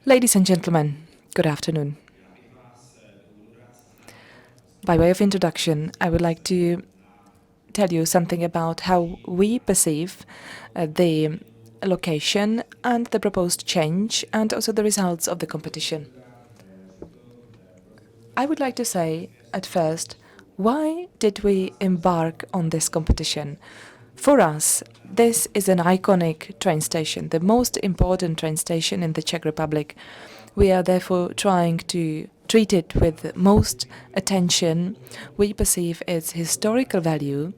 Ladies and gentlemen, good afternoon. By way of introduction, I would like to tell you something about how we perceive the location and the proposed change, and also the results of the competition. I would like to say, at first, why did we embark on this competition? For us, this is an iconic train station, the most important train station in the Czech Republic. We are therefore trying to treat it with most attention. We perceive its historical value.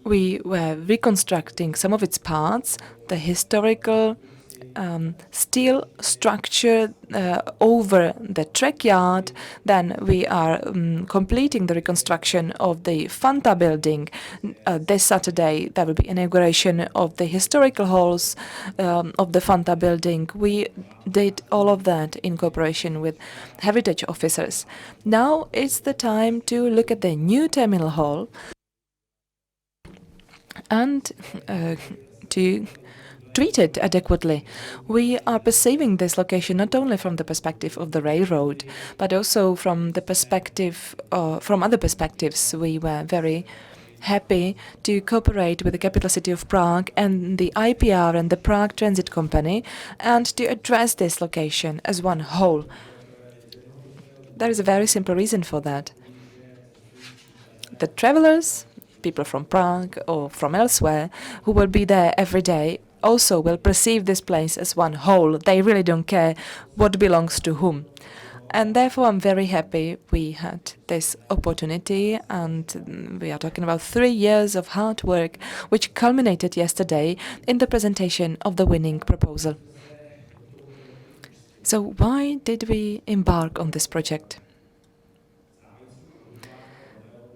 We were reconstructing some of its parts, the historical steel structure over the track yard. Then we are completing the reconstruction of the Fanta building. This Saturday there will be inauguration of the historical halls of the Fanta building. We did all of that in cooperation with heritage officers. Now it's the time to look at the new terminal hall and to treat it adequately. We are perceiving this location not only from the perspective of the railroad, but also from the perspective, from other perspectives. We were very happy to cooperate with the capital city of Prague and the IPR and the Prague Transit Company, and to address this location as one whole. There is a very simple reason for that. The travelers, people from Prague or from elsewhere, who will be there every day, also will perceive this place as one whole. They really don't care what belongs to whom. And therefore I'm very happy we had this opportunity, and we are talking about 3 years of hard work, which culminated yesterday in the presentation of the winning proposal. So why did we embark on this project?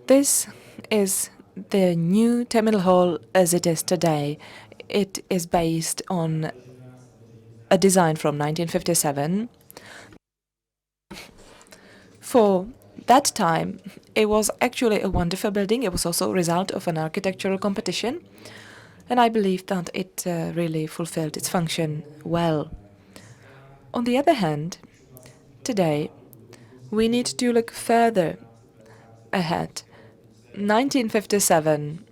This is the new terminal hall as it is today. It is based on a design from 1957. For that time, it was actually a wonderful building. It was also a result of an architectural competition, and I believe that it really fulfilled its function well. On the other hand, today, we need to look further ahead. 1957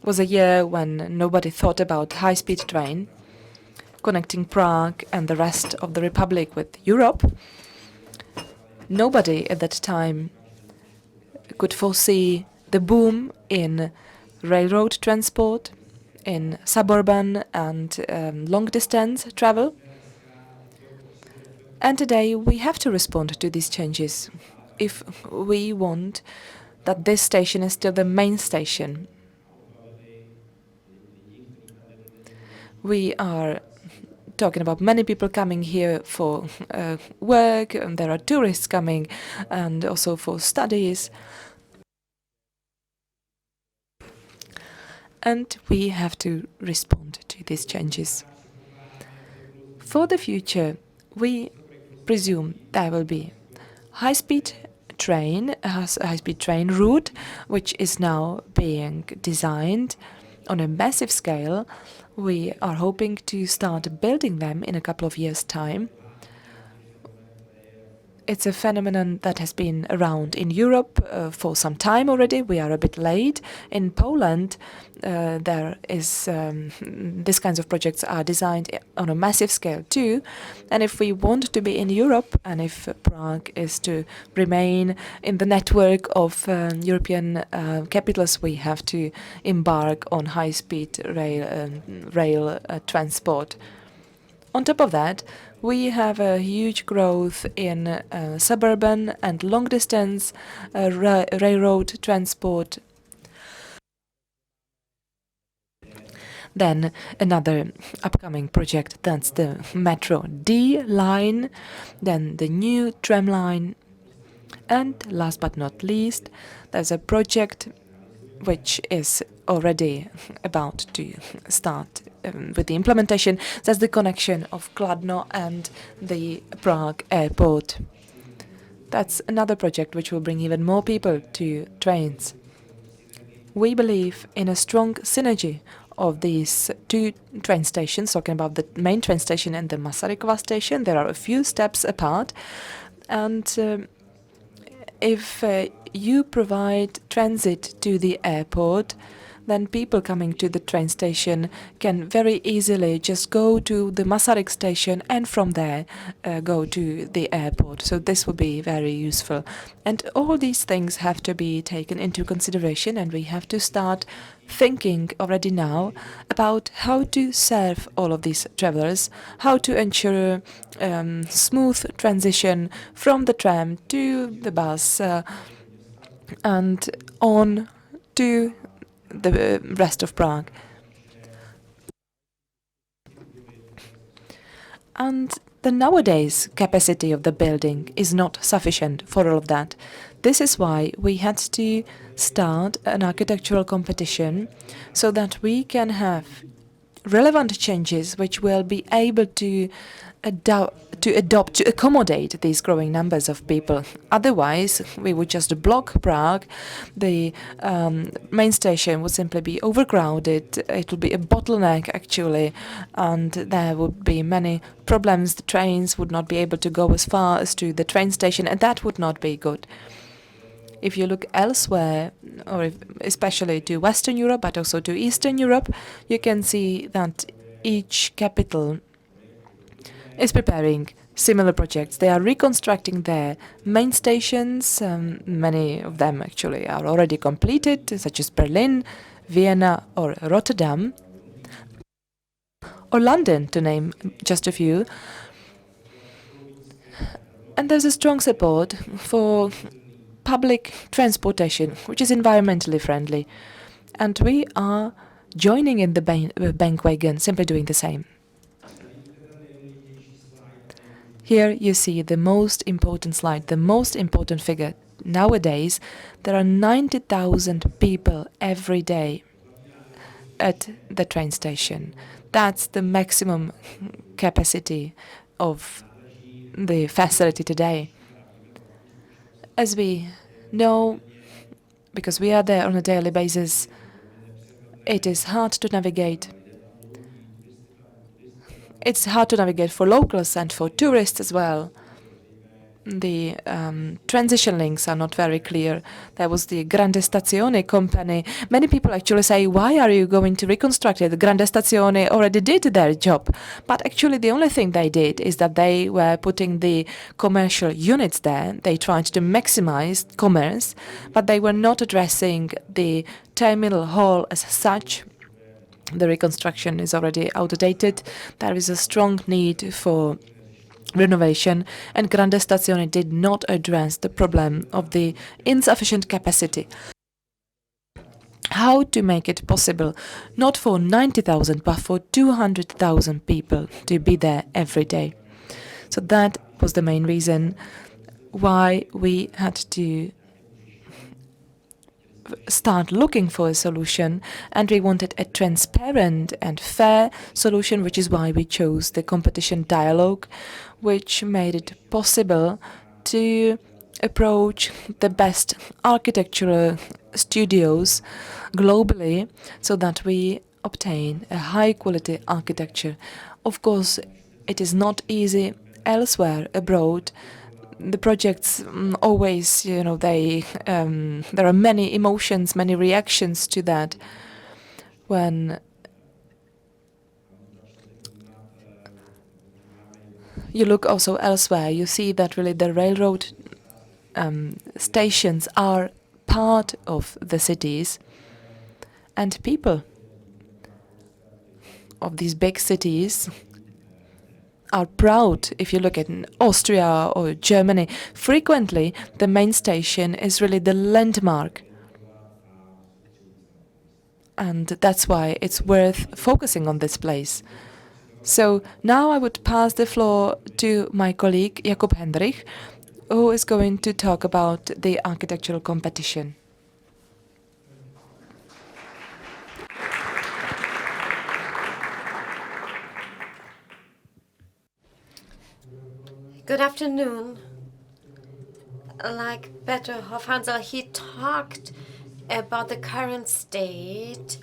was a year when nobody thought about high-speed train connecting Prague and the rest of the Republic with Europe. Nobody at that time could foresee the boom in railroad transport, in suburban and long-distance travel. And today we have to respond to these changes if we want that this station is still the main station. We are talking about many people coming here for work, and there are tourists coming, and also for studies. And we have to respond to these changes. For the future, we presume there will be high-speed train, a high-speed train route, which is now being designed on a massive scale. We are hoping to start building them in a couple of years' time. It's a phenomenon that has been around in Europe for some time already. We are a bit late. In Poland, these kinds of projects are designed on a massive scale too. And if we want to be in Europe, and if Prague is to remain in the network of European capitals, we have to embark on high-speed rail transport. On top of that, we have a huge growth in suburban and long-distance railroad transport. Then another upcoming project, that's the Metro D line, then the new tram line, and last but not least, there's a project which is already about to start with the implementation. That's the connection of Kladno and the Prague airport. That's another project which will bring even more people to trains. We believe in a strong synergy of these two train stations, talking about the main train station and the Masarykova station, there are a few steps apart. And if you provide transit to the airport, then people coming to the train station can very easily just go to the Masaryk station and from there go to the airport. So this will be very useful. And all these things have to be taken into consideration, and we have to start thinking already now about how to serve all of these travelers, how to ensure smooth transition from the tram to the bus and on to the rest of Prague. And the nowadays capacity of the building is not sufficient for all of that. This is why we had to start an architectural competition so that we can have relevant changes which will be able to accommodate these growing numbers of people. Otherwise, we would just block Prague. The main station would simply be overcrowded. It would be a bottleneck, actually, and there would be many problems. The trains would not be able to go as far as to the train station, and that would not be good. If you look elsewhere, or especially to Western Europe, but also to Eastern Europe, you can see that each capital is preparing similar projects. They are reconstructing their main stations. Many of them actually are already completed, such as Berlin, Vienna, or Rotterdam, or London, to name just a few. And there's a strong support for public transportation, which is environmentally friendly. And we are joining in the bandwagon, simply doing the same. Here you see the most important slide, the most important figure. Nowadays, there are 90,000 people every day at the train station. That's the maximum capacity of the facility today. As we know, because we are there on a daily basis, it is hard to navigate. It's hard to navigate for locals and for tourists as well. The transition links are not very clear. There was the Grande Stazione company. Many people actually say, why are you going to reconstruct it? The Grande Stazione already did their job. But actually the only thing they did is that they were putting the commercial units there. They tried to maximize commerce, but they were not addressing the terminal hall as such. The reconstruction is already outdated. There is a strong need for renovation, and Grande Stazione did not address the problem of the insufficient capacity. How to make it possible, not for 90,000, but for 200,000 people to be there every day. So that was the main reason why we had to start looking for a solution, and we wanted a transparent and fair solution, which is why we chose the competition Dialogue, which made it possible to approach the best architectural studios globally so that we obtain a high quality architecture. Of course, it is not easy elsewhere abroad. The projects always, there are many emotions, many reactions to that. When you look also elsewhere, you see that really the railroad stations are part of the cities, and people of these big cities are proud. If you look at Austria or Germany, frequently the main station is really the landmark. And that's why it's worth focusing on this place. So now I would pass the floor to my colleague Jakub Hendrich, who is going to talk about the architectural competition. Good afternoon. Like Peter Hofhansel, he talked about the current state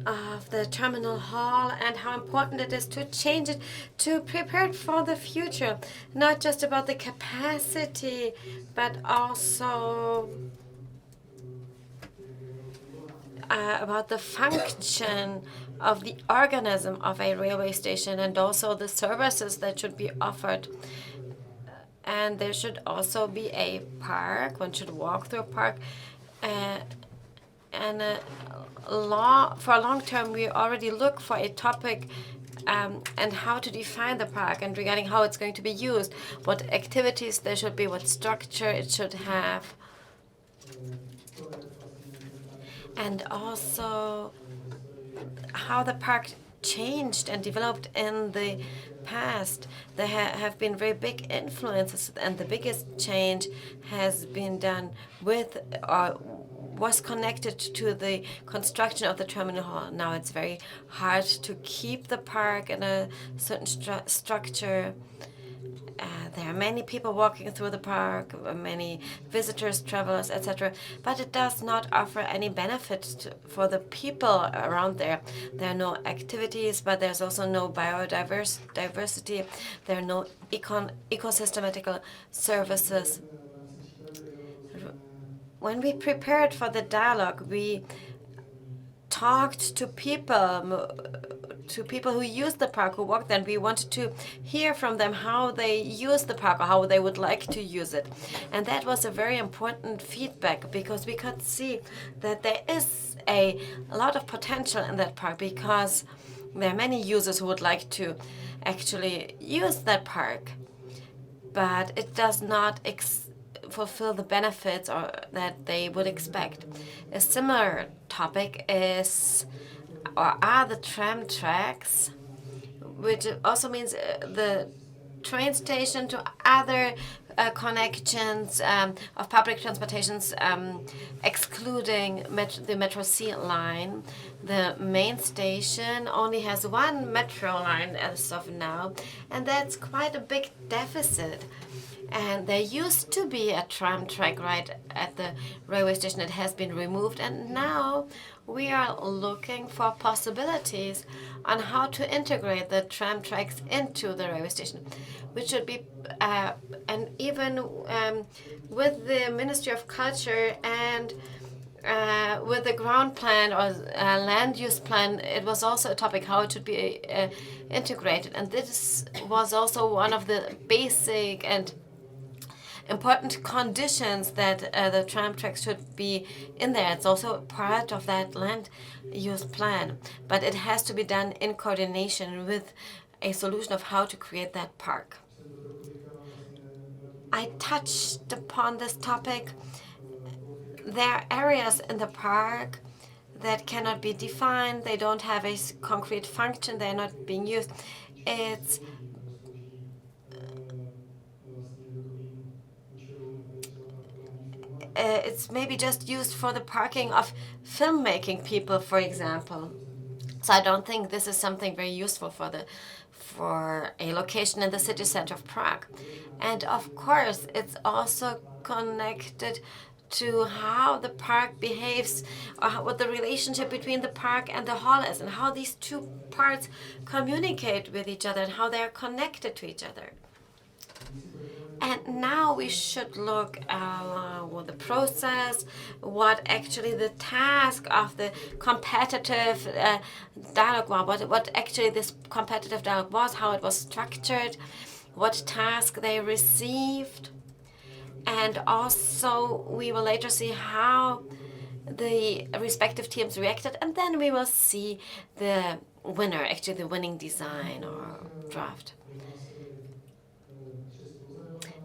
of the terminal hall and how important it is to change it, to prepare it for the future. Not just about the capacity, but also about the function of the organism of a railway station, and also the services that should be offered. And there should also be a park. One should walk through a park. For a long term, we already look for a topic and how to define the park, and regarding how it's going to be used, what activities there should be, what structure it should have, and also how the park changed and developed in the past. There have been very big influences, and the biggest change has been done with was connected to the construction of the terminal hall. Now it's very hard to keep the park in a certain structure. There are many people walking through the park, many visitors, travelers, etc. But it does not offer any benefit for the people around there. There are no activities, but there's also no biodiversity. There are no ecosystematical services. When we prepared for the dialogue, we talked to people who use the park, who walk there, and we wanted to hear from them how they use the park or how they would like to use it. And that was a very important feedback, because we could see that there is a lot of potential in that park, because there are many users who would like to actually use that park, but it does not fulfill the benefits or that they would expect. A similar topic are the tram tracks, which also means the train station to other connections of public transportations, excluding the Metro C line. The main station only has one metro line as of now, and that's quite a big deficit. And there used to be a tram track right at the railway station. It has been removed, and now we are looking for possibilities on how to integrate the tram tracks into the railway station, which should be, and even with the Ministry of Culture and with the ground plan or land use plan, it was also a topic how it should be integrated. And this was also one of the basic and important conditions that the tram tracks should be in there. It's also part of that land use plan, but it has to be done in coordination with a solution of how to create that park. I touched upon this topic. There are areas in the park that cannot be defined. They don't have a concrete function. They're not being used. It's maybe just used for the parking of filmmaking people, for example. So I don't think this is something very useful for a location in the city center of Prague. And of course, it's also connected to how the park behaves, or what the relationship between the park and the hall is, and how these two parts communicate with each other and how they are connected to each other. And now we should look at the process, what actually the task of the competitive dialogue was, what actually this competitive dialogue was, how it was structured, what task they received. And also we will later see how the respective teams reacted, and then we will see the winner, actually the winning design or draft.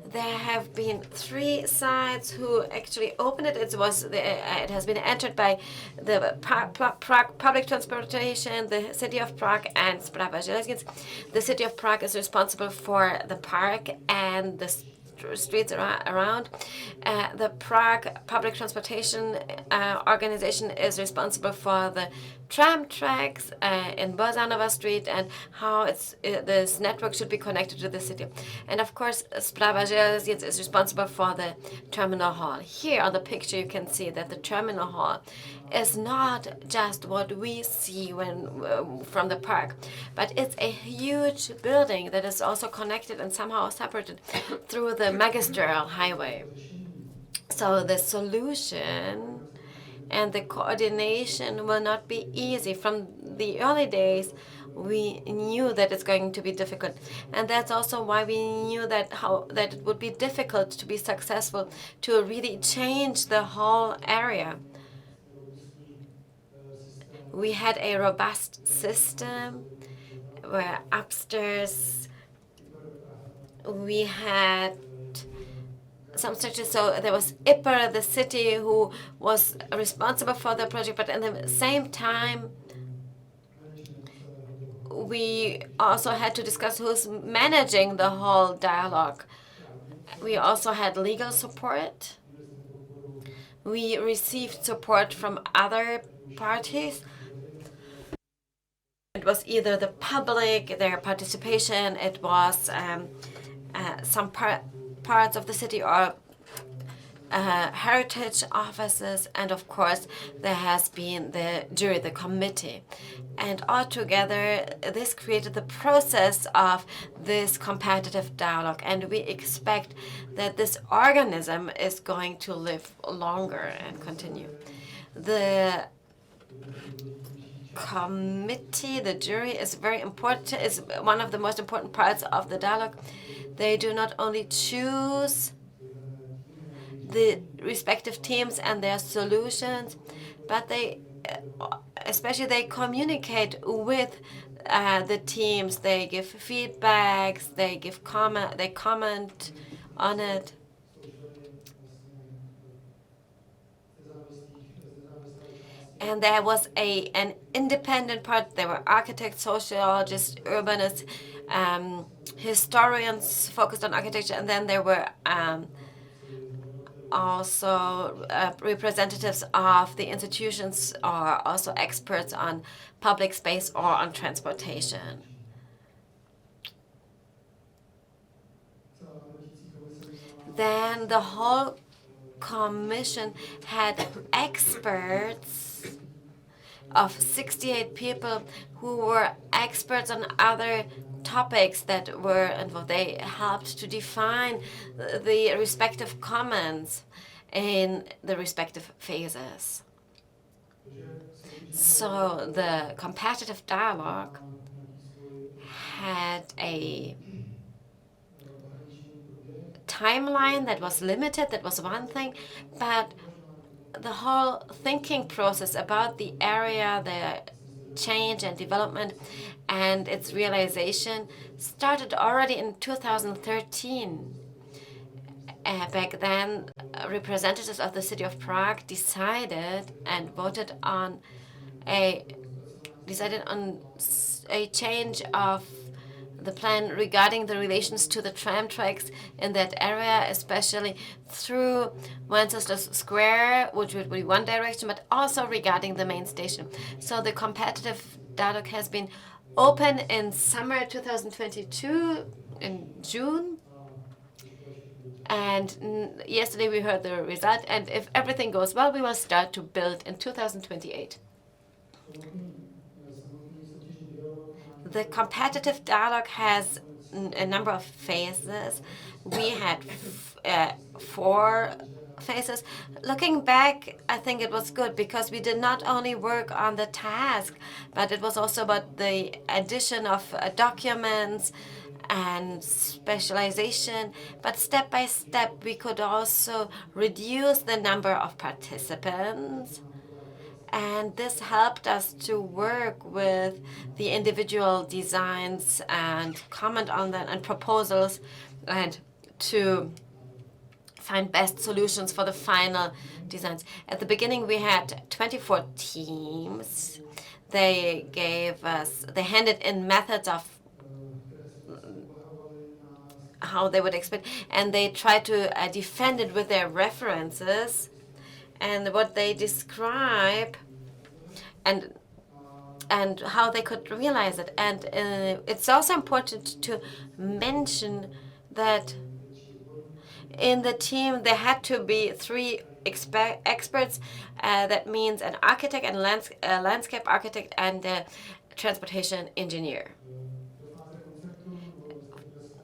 There have been 3 sides who actually opened it. It has been entered by the Prague Public Transportation, the City of Prague, and Správa železnic. The City of Prague is responsible for the park and the streets around. The Prague Public Transportation Organization is responsible for the tram tracks in Bozanova Street and how this network should be connected to the city. And of course, Sprava Železnic is responsible for the terminal hall. Here on the picture, you can see that the terminal hall is not just what we see when from the park, but it's a huge building that is also connected and somehow separated through the magistral highway. So the solution and the coordination will not be easy. From the early days, we knew that it's going to be difficult, and that's also why we knew that it would be difficult to be successful, to really change the whole area. We had a robust system where upstairs we had some structures. So there was IPER, the city, who was responsible for the project, but at the same time, we also had to discuss who's managing the whole dialogue. We also had legal support. We received support from other parties. It was either the public, their participation, it was some parts of the city or heritage offices, and of course there has been the jury, the committee. And altogether, this created the process of this competitive dialogue, and we expect that this organism is going to live longer and continue. The committee, the jury, is very important, is one of the most important parts of the dialogue. They do not only choose the respective teams and their solutions, but they communicate with the teams. They give feedbacks, they comment on it. And there was an independent part. There were architects, sociologists, urbanists, historians focused on architecture, and then there were also representatives of the institutions, or also experts on public space or on transportation. Then the whole commission had experts of 68 people who were experts on other topics that were involved. They helped to define the respective comments in the respective phases. So the competitive dialogue had a timeline that was limited, that was one thing, but the whole thinking process about the area, the change and development and its realization started already in 2013. Back then, representatives of the city of Prague decided on a change of the plan regarding the relations to the tram tracks in that area, especially through Wenceslas Square, which would be one direction, but also regarding the main station. So the competitive dialogue has been open in summer 2022, in June. And yesterday we heard the result, and if everything goes well, we will start to build in 2028. The competitive dialogue has a number of phases. We had 4 phases. Looking back, I think it was good because we did not only work on the task, but it was also about the addition of documents and specialization. But step by step, we could also reduce the number of participants. And this helped us to work with the individual designs and comment on them and proposals, and to find best solutions for the final designs. At the beginning, we had 24 teams. They handed in methods of how they would explain, and they tried to defend it with their references and what they describe. And and how they could realize it. And it's also important to mention that in the team there had to be 3 experts. That means an architect and landscape architect and a transportation engineer.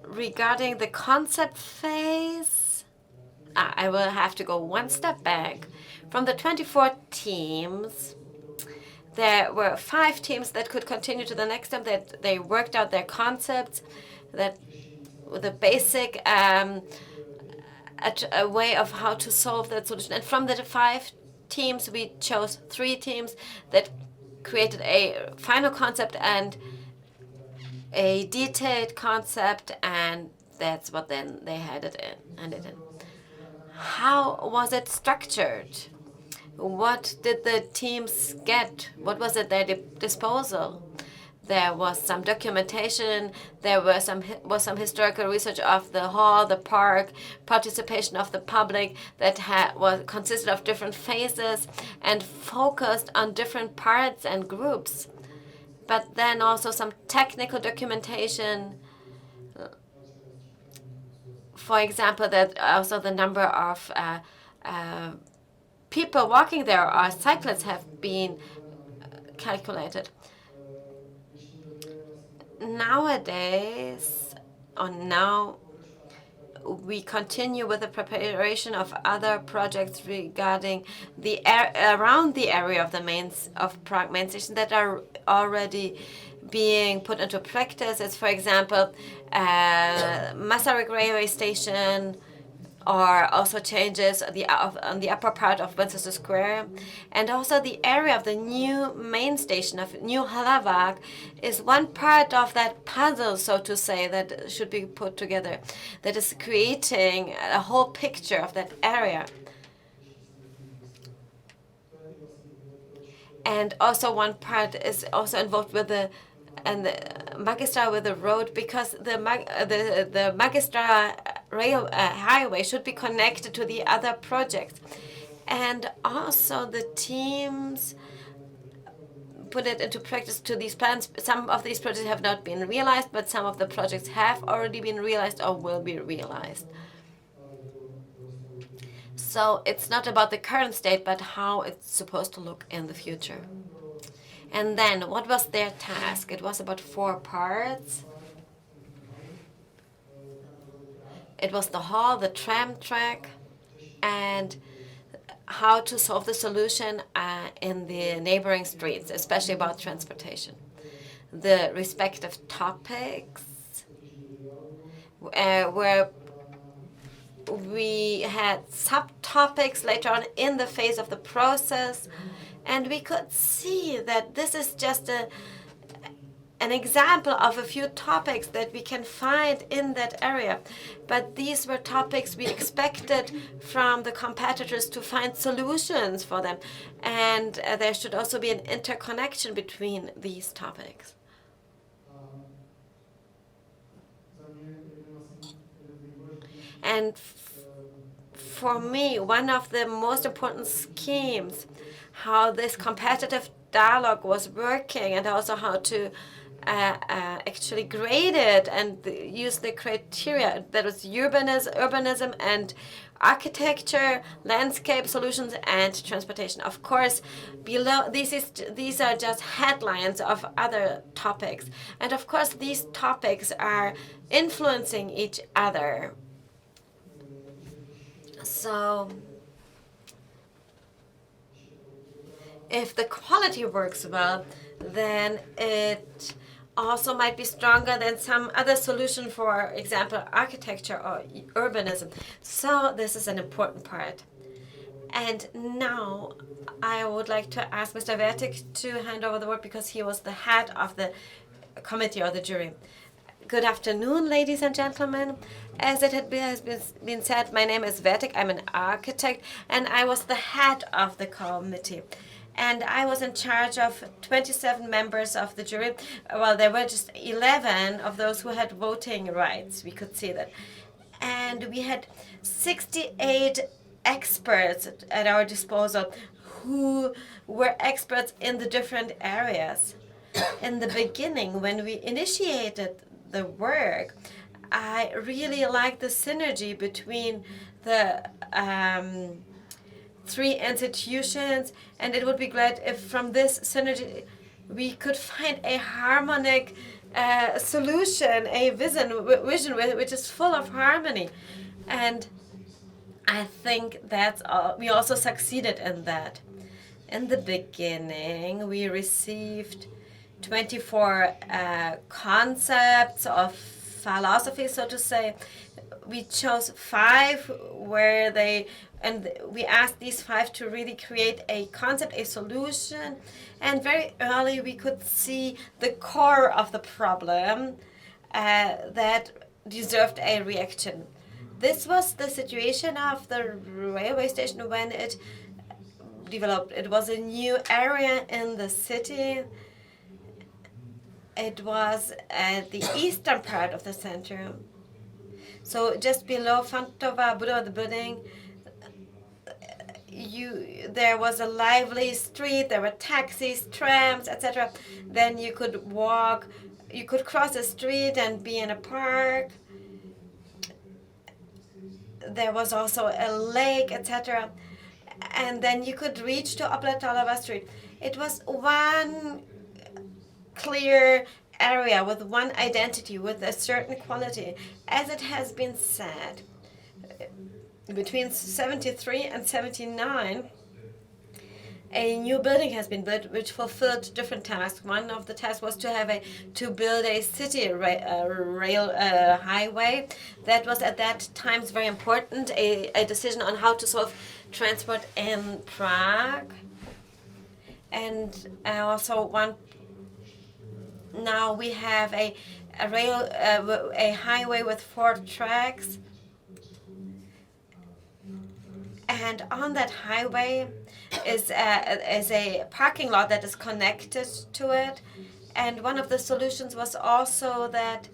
Regarding the concept phase, I will have to go one step back. From the 24 teams, there were 5 teams that could continue to the next step, that they worked out their concepts, that the basic a way of how to solve that solution. And from the 5 teams, we chose 3 teams that created a final concept and a detailed concept, and that's what then they had it in. How was it structured? What did the teams get? What was at their disposal? There was some documentation, there was some historical research of the hall, the park, participation of the public that consisted of different phases and focused on different parts and groups. But then also some technical documentation, for example, that also the number of people walking there or cyclists have been calculated. Nowadays, or now, we continue with the preparation of other projects regarding around the area of the Prague main station that are already being put into practice. It's, for example, Masaryk railway station, or also changes on the upper part of Winchester Square. And also the area of the new main station of New Hlavák is one part of that puzzle, so to say, that should be put together, that is creating a whole picture of that area. And also one part is also involved with the Magistra, with the road, because the Magistra highway should be connected to the other projects. And also the teams put it into practice to these plans. Some of these projects have not been realized, but some of the projects have already been realized or will be realized. So it's not about the current state, but how it's supposed to look in the future. And then, what was their task? It was about 4 parts. It was the hall, the tram track, and how to solve the solution in the neighboring streets, especially about transportation. The respective topics, where we had subtopics later on in the phase of the process. And we could see that this is just an example of a few topics that we can find in that area. But these were topics we expected from the competitors to find solutions for them. And there should also be an interconnection between these topics. And for me, one of the most important schemes, how this competitive dialogue was working, and also how to actually grade it and use the criteria that was urbanism and architecture, landscape solutions, and transportation. Of course, below these are just headlines of other topics, and of course these topics are influencing each other. So if the quality works well, then it also might be stronger than some other solution, for example, architecture or urbanism. So this is an important part. And now I would like to ask Mr. Wertig to hand over the word, because he was the head of the committee or the jury. Good afternoon, ladies and gentlemen. As it has been said, my name is Wertig. I'm an architect, and I was the head of the committee. And I was in charge of 27 members of the jury. Well, there were just 11 of those who had voting rights. We could see that. And we had 68 experts at our disposal who were experts in the different areas. in the beginning, when we initiated the work, I really liked the synergy between the three institutions, and it would be great if from this synergy we could find a harmonic solution, a vision which is full of harmony. And I think that's we also succeeded in that. In the beginning, we received 24 concepts of philosophy, so to say. We chose 5 and we asked these 5 to really create a concept, a solution. And very early we could see the core of the problem that deserved a reaction. This was the situation of the railway station when it developed. It was a new area in the city. It was at the eastern part of the center. So just below Fantova Budova, the building, there was a lively street, there were taxis, trams, etc. Then you could walk, you could cross the street and be in a park. There was also a lake, etc. And then you could reach to Opletalova Street. It was one clear area with one identity, with a certain quality. As it has been said, between 73 and 79, a new building has been built which fulfilled different tasks. One of the tasks was to build a city rail highway. That was at that time very important, a decision on how to solve transport in Prague. And also now we have a highway with 4 tracks. And on that highway is a parking lot that is connected to it. And one of the solutions was also that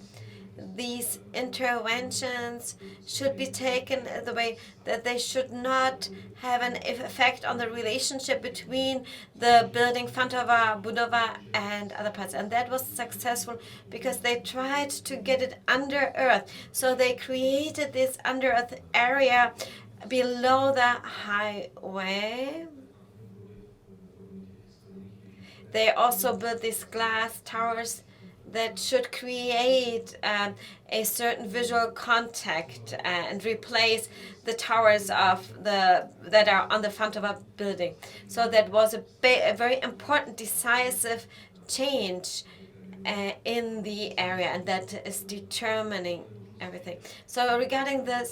these interventions should be taken the way that they should not have an effect on the relationship between the building Fantova, Budova, and other parts. And that was successful because they tried to get it under earth. So they created this under earth area below the highway. They also built these glass towers that should create a certain visual contact and replace the towers that are on the Fantova building. So that was a very important, decisive change in the area, and that is determining everything. So regarding the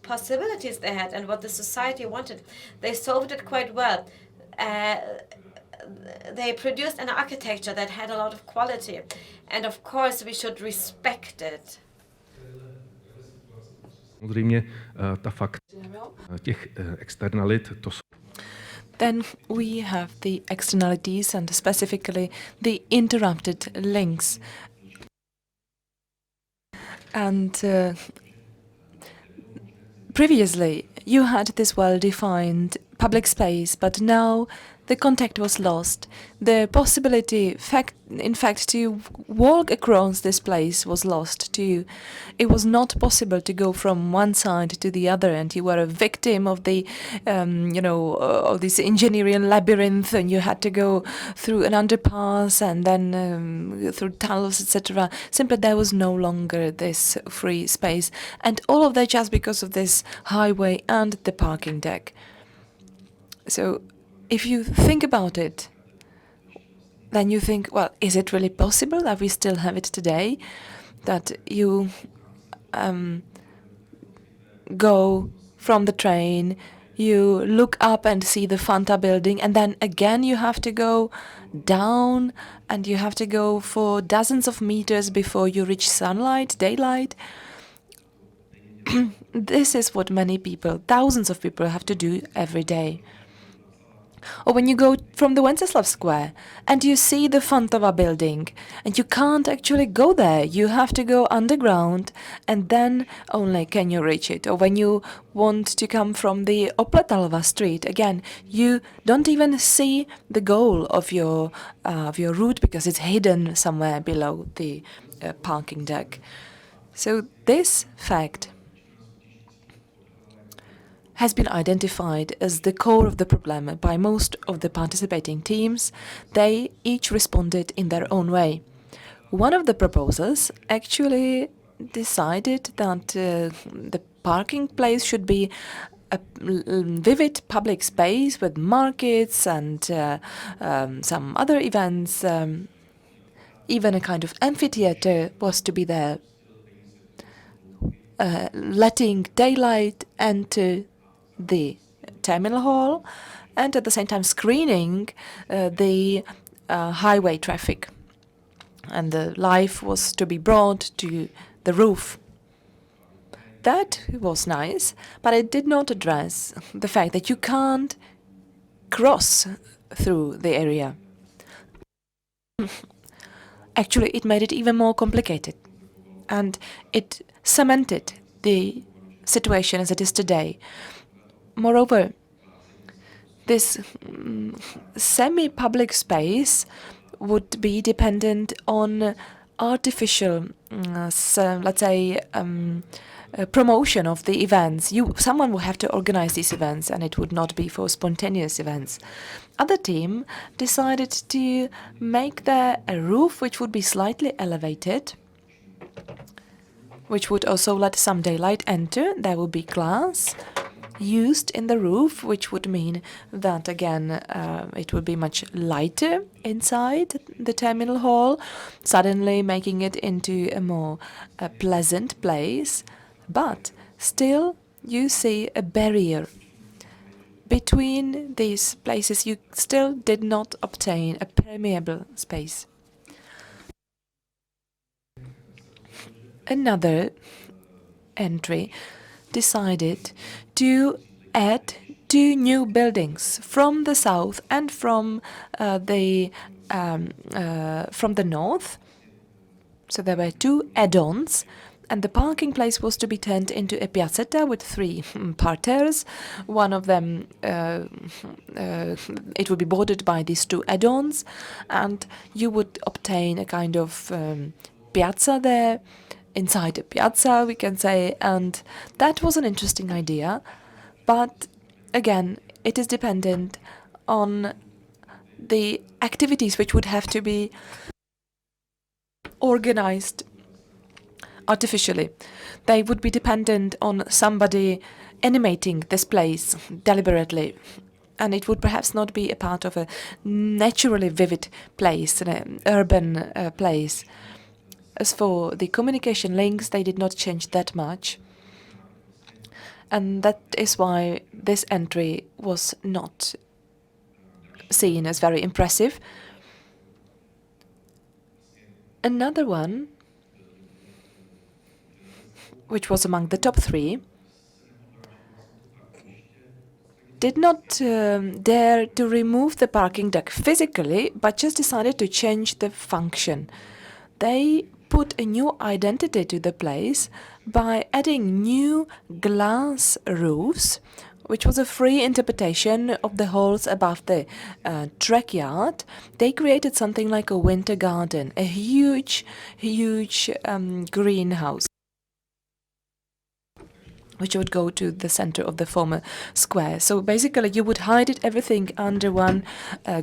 possibilities they had and what the society wanted, they solved it quite well. They produced an architecture that had a lot of quality, and of course we should respect it. Samozřejmě ta fakt těch externalit, to jsou. Then we have the externalities and specifically the interrupted links. And previously you had this well-defined public space, but now the contact was lost. The possibility, in fact, to walk across this place was lost too. It was not possible to go from one side to the other, and you were a victim of the, of this engineering labyrinth, and you had to go through an underpass and then through tunnels, etc. Simply, there was no longer this free space, and all of that just because of this highway and the parking deck. So, if you think about it, then you think, well, is it really possible that we still have it today? That you go from the train, you look up and see the Fanta building, and then again you have to go down and you have to go for dozens of meters before you reach sunlight, daylight. This is what many people, thousands of people, have to do every day. Or when you go from the Wenceslav Square and you see the Fontova building and you can't actually go there, you have to go underground and then only can you reach it. Or when you want to come from the Opletalova street, again, you don't even see the goal of your route because it's hidden somewhere below the parking deck. So this fact has been identified as the core of the problem by most of the participating teams. They each responded in their own way. One of the proposals actually decided that the parking place should be a vivid public space with markets and some other events. Even a kind of amphitheater was to be there, letting daylight enter the terminal hall and at the same time screening the highway traffic. And the life was to be brought to the roof. That was nice, but it did not address the fact that you can't cross through the area. Actually, it made it even more complicated, and it cemented the situation as it is today. Moreover, this semi-public space would be dependent on artificial, let's say, promotion of the events. Someone would have to organize these events, and it would not be for spontaneous events. Other team decided to make there a roof which would be slightly elevated, which would also let some daylight enter. There would be glass used in the roof, which would mean that again it would be much lighter inside the terminal hall, suddenly making it into a more pleasant place. But still you see a barrier between these places. You still did not obtain a permeable space. Another entry decided to add 2 new buildings from the south and from the north. So there were 2 add-ons, and the parking place was to be turned into a piazzetta with 3 parterres. One of them, it would be bordered by these 2 add-ons, and you would obtain a kind of piazza there, inside a piazza, we can say, and that was an interesting idea. But again, it is dependent on the activities which would have to be organized artificially. They would be dependent on somebody animating this place deliberately, and it would perhaps not be a part of a naturally vivid place, an urban place. As for the communication links, they did not change that much. And that is why this entry was not seen as very impressive. Another one, which was among the top 3, did not dare to remove the parking deck physically, but just decided to change the function. They put a new identity to the place by adding new glass roofs, which was a free interpretation of the halls above the track yard. They created something like a winter garden, a huge greenhouse, which would go to the center of the former square. So basically you would hide it everything under one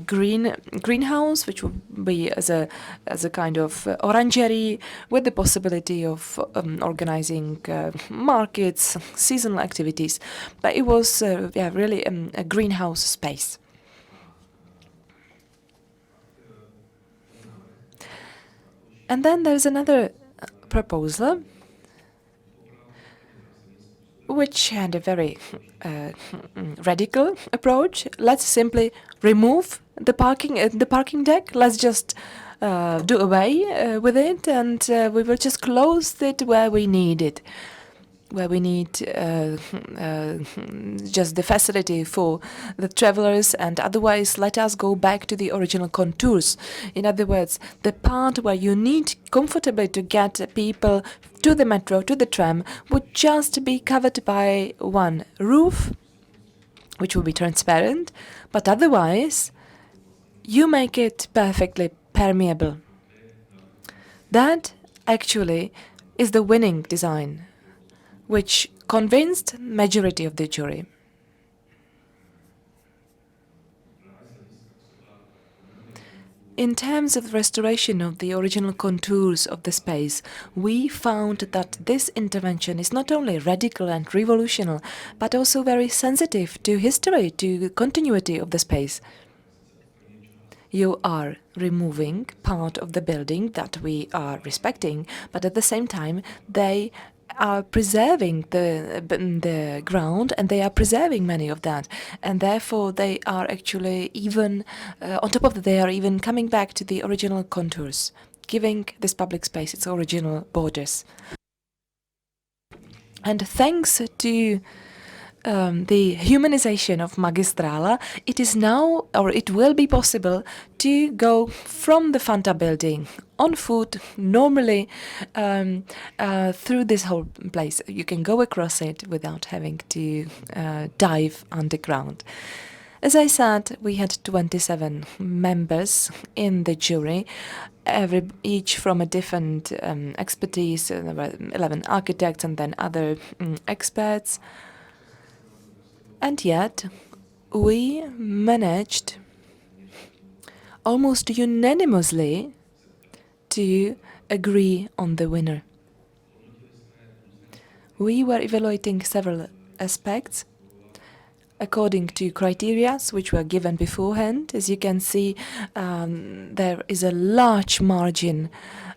greenhouse, which would be as a kind of orangery with the possibility of organizing markets, seasonal activities. But it was really a greenhouse space. And then there's another proposal which had a very radical approach. Let's simply remove the parking deck. Let's just do away with it, and we will just close it where we need it. where we need just the facility for the travelers, and otherwise let us go back to the original contours. In other words, the part where you need comfortably to get people to the metro, to the tram, would just be covered by one roof, which will be transparent, but otherwise you make it perfectly permeable. That actually is the winning design, which convinced majority of the jury. In terms of restoration of the original contours of the space, we found that this intervention is not only radical and revolutionary, but also very sensitive to history, to the continuity of the space. You are removing part of the building that we are respecting, but at the same time, they are preserving the ground, and they are preserving many of that, and therefore they are actually even on top of that, they are even coming back to the original contours, giving this public space its original borders. And thanks to the humanization of Magistrala, it is now, or it will be possible to go from the Fanta building on foot normally through this whole place. You can go across it without having to dive underground. As I said, we had 27 members in the jury, each from a different expertise. There were 11 architects and then other experts. And yet, we managed almost unanimously to agree on the winner. We were evaluating several aspects according to criteria which were given beforehand. As you can see, there is a large margin.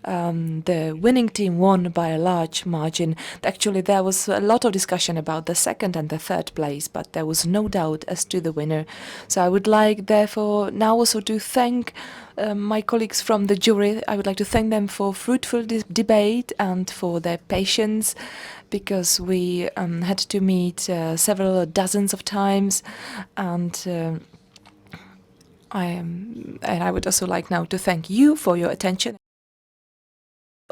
The winning team won by a large margin. Actually, there was a lot of discussion about the second and the third place, but there was no doubt as to the winner. So I would like, therefore, now also to thank my colleagues from the jury. I would like to thank them for fruitful debate and for their patience, because we had to meet several dozens of times, and I would also like now to thank you for your attention.